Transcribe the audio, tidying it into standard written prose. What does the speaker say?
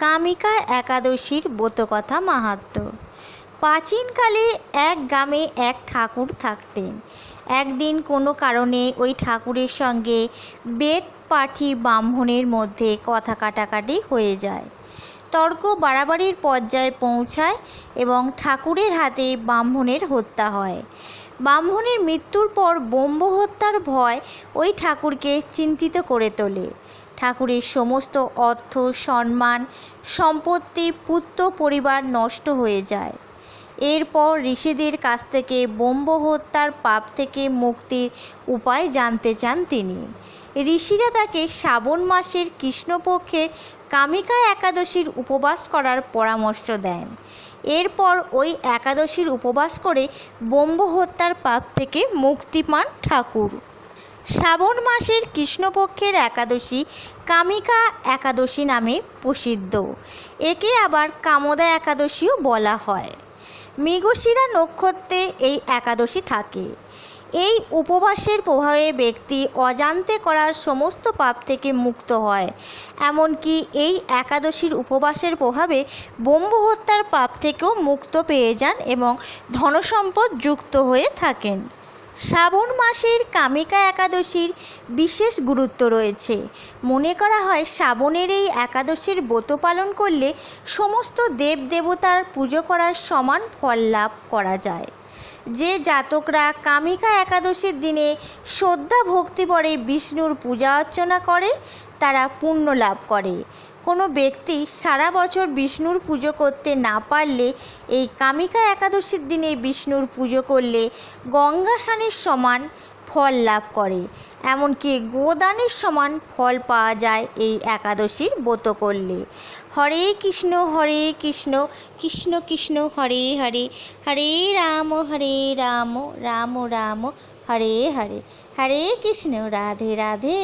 কামিকা একাদশীর ব্রতকথা মাহাত্ম্য। প্রাচীনকালে এক গ্রামে এক ঠাকুর থাকতেন। একদিন কোনো কারণে ওই ঠাকুরের সঙ্গে বেদ পাঠী ব্রাহ্মণের মধ্যে কথা কাটাকাটি হয়ে যায়। তর্ক বাড়াবাড়ির পর্যায়ে পৌঁছায় এবং ঠাকুরের হাতে ব্রাহ্মণের হত্যা হয়। ব্রাহ্মণের মৃত্যুর পর ব্রহ্মহত্যার ভয় ওই ঠাকুরকে চিন্তিত করে তোলে। ঠাকুরের সমস্ত অর্থ, সম্মান, সম্পত্তি, পুত্র পরিবার নষ্ট হয়ে যায়। এরপর ঋষিদের কাছ থেকে ব্রহ্মহত্যার পাপ থেকে মুক্তির উপায় জানতে চান তিনি। ঋষিরা তাকে শ্রাবণ মাসের কৃষ্ণপক্ষের কামিকা একাদশীর উপবাস করার পরামর্শ দেন। এরপর ওই একাদশীর উপবাস করে ব্রহ্মহত্যার পাপ থেকে মুক্তি পান ঠাকুর। শ্রাবণ মাসের কৃষ্ণপক্ষের একাদশী কামিকা একাদশী নামে প্রসিদ্ধ। একে আবার কামদা একাদশীও বলা হয়। মৃগশিরা নক্ষত্রে এই একাদশী থাকে। এই উপবাসের প্রভাবে ব্যক্তি অজান্তে করার সমস্ত পাপ থেকে মুক্ত হয়। এমনকি এই একাদশীর উপবাসের প্রভাবে ব্রহ্মহত্যার পাপ থেকেও মুক্ত পেয়ে যান এবং ধনসম্পদ যুক্ত হয়ে থাকেন। শ্রাবণ মাসের কামিকা একাদশীর বিশেষ গুরুত্ব রয়েছে। মনে করা হয় শ্রাবণের এই একাদশীর ব্রত পালন করলে সমস্ত দেবদেবতার পুজো করার সমান ফল লাভ করা যায়। যে জাতকরা কামিকা একাদশীর দিনে শ্রদ্ধা ভক্তিভরে বিষ্ণুর পূজা অর্চনা করে তারা পুণ্য লাভ করে। কোনো ব্যক্তি সারা বছর বিষ্ণুর পুজো করতে না পারলে এই কামিকা একাদশীর দিনে বিষ্ণুর পুজো করলে গঙ্গা স্নানের সমান ফল লাভ করে। এমনকি গোদানের সমান ফল পাওয়া যায় এই একাদশীর ব্রত করলে। হরে কৃষ্ণ কৃষ্ণ কৃষ্ণ হরে হরে, হরে রাম রাম রাম হরে হরে, হরে কৃষ্ণ রাধে রাধে।